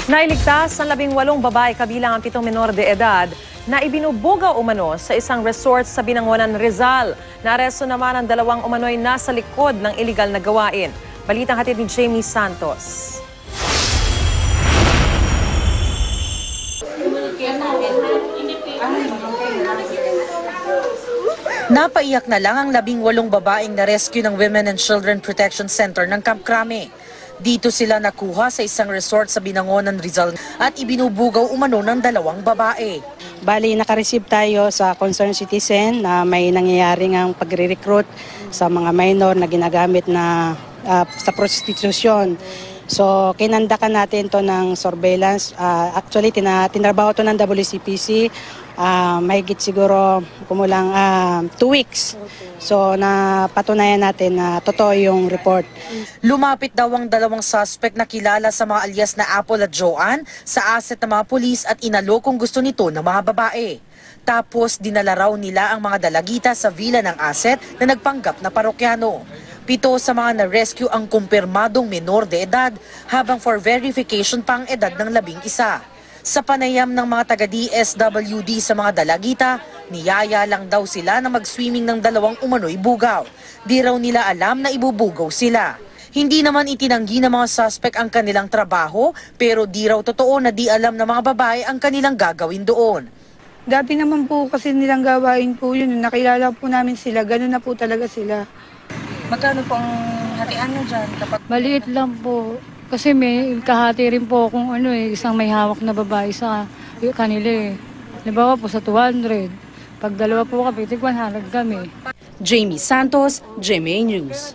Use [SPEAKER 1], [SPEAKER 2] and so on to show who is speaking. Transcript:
[SPEAKER 1] Nailigtas ang 18 babae kabilang ang 7 menor de edad na ibinubugaw umano sa isang resort sa Binangonan, Rizal. Naaresto naman ang 2 umano'y nasa likod ng iligal na gawain. Balitang hatid ni Jamie Santos.
[SPEAKER 2] Napaiyak na lang ang 18 babaeng na-rescue ng Women and Children Protection Center ng Camp Crame. Dito sila nakuha sa isang resort sa Binangonan, Rizal at ibinubugaw umano ng 2 babae.
[SPEAKER 3] Bali, nakareceive tayo sa concerned citizen na may nangyayari ngang pagre-recruit sa mga minor na ginagamit na sa prostitution. So, kinandakan natin to ng surveillance. Actually, tinrabaho to ng WCPC. Mahigit siguro kumulang 2 weeks. So, napatunayan natin na totoo yung report.
[SPEAKER 2] Lumapit daw ang 2 suspect na kilala sa mga alias na Apple at Joanne sa asset ng mga pulis at inalo kung gusto nito ng mga babae. Tapos, dinala raw nila ang mga dalagita sa villa ng asset na nagpanggap na parokyano. 7 sa mga na-rescue ang kumpirmadong menor de edad, habang for verification pa ang edad ng 11. Sa panayam ng mga taga-DSWD sa mga dalagita, niyaya lang daw sila na mag-swimming ng 2 umano'y bugaw. Di raw nila alam na ibubugaw sila. Hindi naman itinanggi ng mga suspect ang kanilang trabaho, pero di raw totoo na di alam ng mga babae ang kanilang gagawin doon.
[SPEAKER 4] Dati naman po kasi nilang gawain po yun. Nakilala po namin sila. Ganun na po talaga sila.
[SPEAKER 2] Magkano po ang hatian nyo dyan?
[SPEAKER 5] Maliit lang po. Kasi may kahati rin po kung isang may hawak na babae sa kanila eh. Halimbawa po sa 200. Pag 2 po kami, 100 kami.
[SPEAKER 2] Jamie Santos, GMA News.